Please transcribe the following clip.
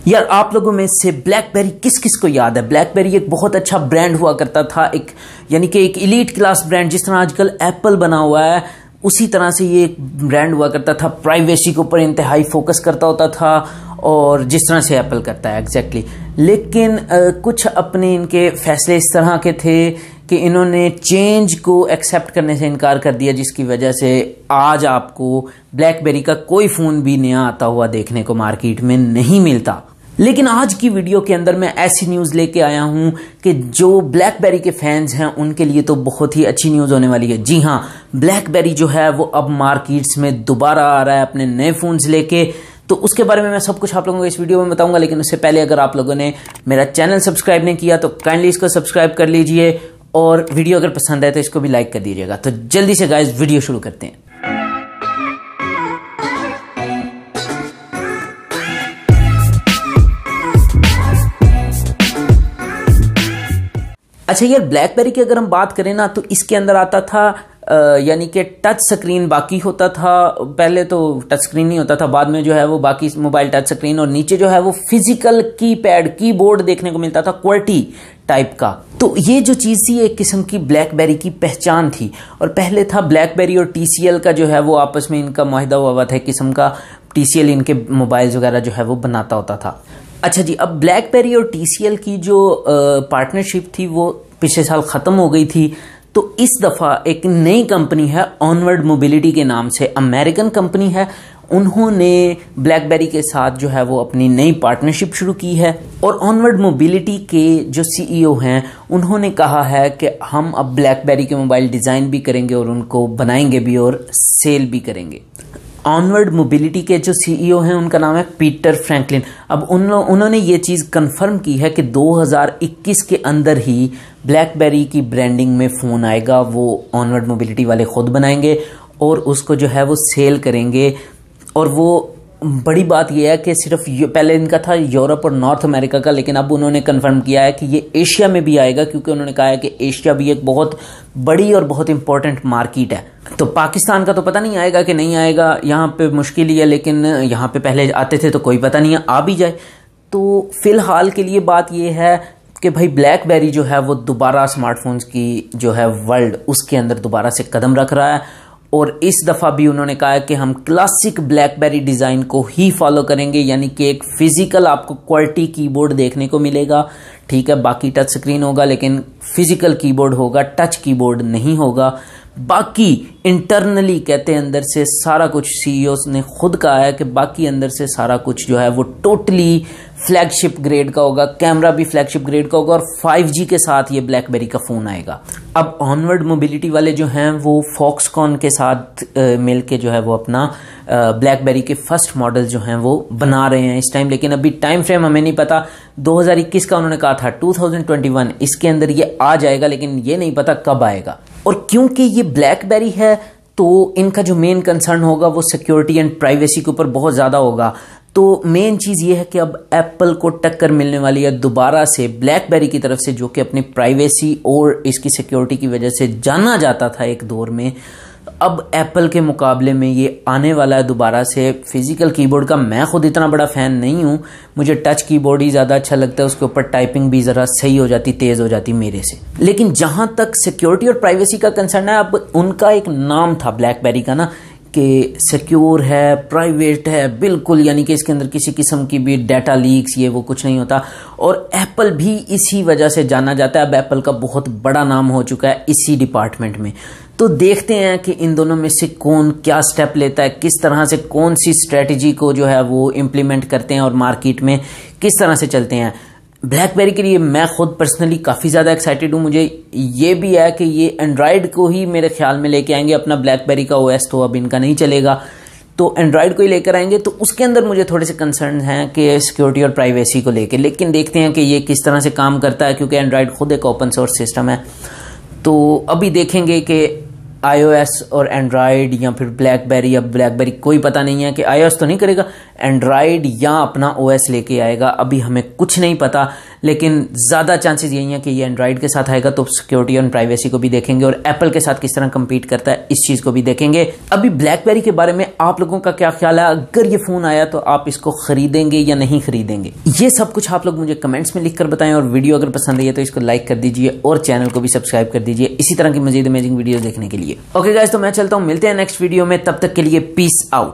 यार आप लोगों में से ब्लैकबेरी किस किस को याद है? ब्लैकबेरी एक बहुत अच्छा ब्रांड हुआ करता था, एक यानी कि एक इलीट क्लास ब्रांड। जिस तरह आजकल एप्पल बना हुआ है उसी तरह से ये एक ब्रांड हुआ करता था। प्राइवेसी के ऊपर इंतहाई फोकस करता होता था और जिस तरह से एप्पल करता है एग्जैक्टली। लेकिन कुछ अपने इनके फैसले इस तरह के थे कि इन्होंने चेंज को एक्सेप्ट करने से इनकार कर दिया, जिसकी वजह से आज आपको ब्लैकबेरी का कोई फ़ोन भी नया आता हुआ देखने को मार्केट में नहीं मिलता। लेकिन आज की वीडियो के अंदर मैं ऐसी न्यूज़ लेके आया हूं कि जो ब्लैकबेरी के फैंस हैं उनके लिए तो बहुत ही अच्छी न्यूज़ होने वाली है। जी हां, ब्लैकबेरी जो है वो अब मार्केट्स में दोबारा आ रहा है अपने नए फ़ोन्स लेके। तो उसके बारे में मैं सब कुछ आप लोगों को इस वीडियो में बताऊंगा। लेकिन उससे पहले अगर आप लोगों ने मेरा चैनल सब्सक्राइब नहीं किया तो काइंडली इसको सब्सक्राइब कर लीजिए और वीडियो अगर पसंद आए तो इसको भी लाइक कर दीजिएगा। तो जल्दी से गाइस वीडियो शुरू करते हैं। अच्छा यार, ब्लैकबेरी की अगर हम बात करें ना तो इसके अंदर आता था यानी कि टच स्क्रीन बाकी होता था। पहले तो टच स्क्रीन नहीं होता था, बाद में जो है वो बाकी मोबाइल टच स्क्रीन, और नीचे जो है वो फिजिकल कीपैड कीबोर्ड देखने को मिलता था क्वर्टी टाइप का। तो ये जो चीज़ थी एक किस्म की ब्लैकबेरी की पहचान थी। और पहले था ब्लैकबेरी और TCL का जो है वो आपस में इनका मुआहदा हुआ था, एक किस्म का। TCL इनके मोबाइल्स वगैरह जो है वो बनाता होता था। अच्छा जी, अब ब्लैकबेरी और TCL की जो पार्टनरशिप थी वो पिछले साल ख़त्म हो गई थी। तो इस दफ़ा एक नई कंपनी है ऑनवर्ड मोबिलिटी के नाम से, अमेरिकन कंपनी है। उन्होंने ब्लैकबेरी के साथ जो है वो अपनी नई पार्टनरशिप शुरू की है। और ऑनवर्ड मोबिलिटी के जो CEO हैं उन्होंने कहा है कि हम अब ब्लैकबेरी के मोबाइल डिज़ाइन भी करेंगे और उनको बनाएंगे भी और सेल भी करेंगे। ऑनवर्ड मोबिलिटी के जो CEO हैं उनका नाम है पीटर फ्रैंकलिन। अब उन्होंने ये चीज़ कंफर्म की है कि 2021 के अंदर ही ब्लैकबेरी की ब्रांडिंग में फ़ोन आएगा। वो ऑनवर्ड मोबिलिटी वाले ख़ुद बनाएंगे और उसको जो है वो सेल करेंगे। और वो बड़ी बात यह है कि सिर्फ पहले इनका था यूरोप और नॉर्थ अमेरिका का, लेकिन अब उन्होंने कंफर्म किया है कि ये एशिया में भी आएगा, क्योंकि उन्होंने कहा है कि एशिया भी एक बहुत बड़ी और बहुत इंपॉर्टेंट मार्केट है। तो पाकिस्तान का तो पता नहीं आएगा कि नहीं आएगा, यहाँ पे मुश्किल ही है। लेकिन यहाँ पे पहले आते थे तो कोई पता नहीं है, आ भी जाए। तो फिलहाल के लिए बात यह है कि भाई ब्लैकबेरी जो है वो दोबारा स्मार्टफोन्स की जो है वर्ल्ड उसके अंदर दोबारा से कदम रख रहा है। और इस दफ़ा भी उन्होंने कहा है कि हम क्लासिक ब्लैकबेरी डिज़ाइन को ही फॉलो करेंगे, यानी कि एक फिजिकल आपको क्वालिटी कीबोर्ड देखने को मिलेगा। ठीक है, बाकी टच स्क्रीन होगा लेकिन फिजिकल कीबोर्ड होगा, टच कीबोर्ड नहीं होगा। बाकी इंटरनली कहते हैं अंदर से सारा कुछ, CEOs ने खुद कहा है कि बाकी अंदर से सारा कुछ जो है वो टोटली फ्लैगशिप ग्रेड का होगा। कैमरा भी फ्लैगशिप ग्रेड का होगा और 5G के साथ ये ब्लैकबेरी का फ़ोन आएगा। अब ऑनवर्ड मोबिलिटी वाले जो हैं वो फॉक्सकॉन के साथ मिलके जो है वो अपना ब्लैकबेरी के फर्स्ट मॉडल जो हैं वो बना रहे हैं इस टाइम। लेकिन अभी टाइम फ्रेम हमें नहीं पता। 2021 का उन्होंने कहा था, 2021 इसके अंदर ये आ जाएगा, लेकिन ये नहीं पता कब आएगा। और क्योंकि ये ब्लैकबेरी है तो इनका जो मेन कंसर्न होगा वो सिक्योरिटी एंड प्राइवेसी के ऊपर बहुत ज़्यादा होगा। तो मेन चीज़ ये है कि अब एप्पल को टक्कर मिलने वाली है दोबारा से ब्लैकबेरी की तरफ से, जो कि अपनी प्राइवेसी और इसकी सिक्योरिटी की वजह से जाना जाता था एक दौर में। अब एप्पल के मुकाबले में ये आने वाला है दोबारा से। फिजिकल कीबोर्ड का मैं खुद इतना बड़ा फ़ैन नहीं हूँ, मुझे टच कीबोर्ड ही ज़्यादा अच्छा लगता है। उसके ऊपर टाइपिंग भी ज़रा सही हो जाती, तेज़ हो जाती मेरे से। लेकिन जहाँ तक सिक्योरिटी और प्राइवेसी का कंसर्न है, अब उनका एक नाम था ब्लैकबेरी का ना कि सिक्योर है, प्राइवेट है बिल्कुल, यानी कि इसके अंदर किसी किस्म की भी डाटा लीक्स ये वो कुछ नहीं होता। और एप्पल भी इसी वजह से जाना जाता है। अब एप्पल का बहुत बड़ा नाम हो चुका है इसी डिपार्टमेंट में। तो देखते हैं कि इन दोनों में से कौन क्या स्टेप लेता है, किस तरह से कौन सी स्ट्रेटजी को जो है वो इम्प्लीमेंट करते हैं और मार्केट में किस तरह से चलते हैं। ब्लैकबेरी के लिए मैं खुद पर्सनली काफ़ी ज़्यादा एक्साइटेड हूँ। मुझे ये भी है कि ये एंड्रॉयड को ही मेरे ख्याल में लेके आएंगे। अपना ब्लैकबेरी का OS तो अब इनका नहीं चलेगा, तो एंड्रॉयड को ही लेकर आएंगे। तो उसके अंदर मुझे थोड़े से कंसर्न हैं कि सिक्योरिटी और प्राइवेसी को लेके। लेकिन देखते हैं कि ये किस तरह से काम करता है, क्योंकि एंड्रॉयड खुद एक ओपन सोर्स सिस्टम है। तो अभी देखेंगे कि iOS और एंड्रॉयड या फिर ब्लैकबेरी। अब ब्लैकबेरी कोई पता नहीं है कि iOS तो नहीं करेगा, एंड्रॉयड या अपना OS लेके आएगा, अभी हमें कुछ नहीं पता, लेकिन ज़्यादा चांसेस यही हैं कि ये एंड्रॉयड के साथ आएगा, तो सिक्योरिटी और प्राइवेसी को भी देखेंगे और एप्पल के साथ किस तरह कंपीट करता है इस चीज़ को भी देखेंगे। अभी ब्लैकबेरी के बारे में आप लोगों का क्या ख्याल है? अगर ये फ़ोन आया तो आप इसको खरीदेंगे या नहीं खरीदेंगे? ये सब कुछ आप लोग मुझे कमेंट्स में लिख कर बताएं, और वीडियो अगर पसंद आई है तो इसको लाइक कर दीजिए और चैनल को भी सब्सक्राइब कर दीजिए इसी तरह की मजीद अमेजिंग वीडियो देखने के लिए। ओके गाइस, तो मैं चलता हूँ, मिलते हैं नेक्स्ट वीडियो में, तब तक के लिए पीस आउट।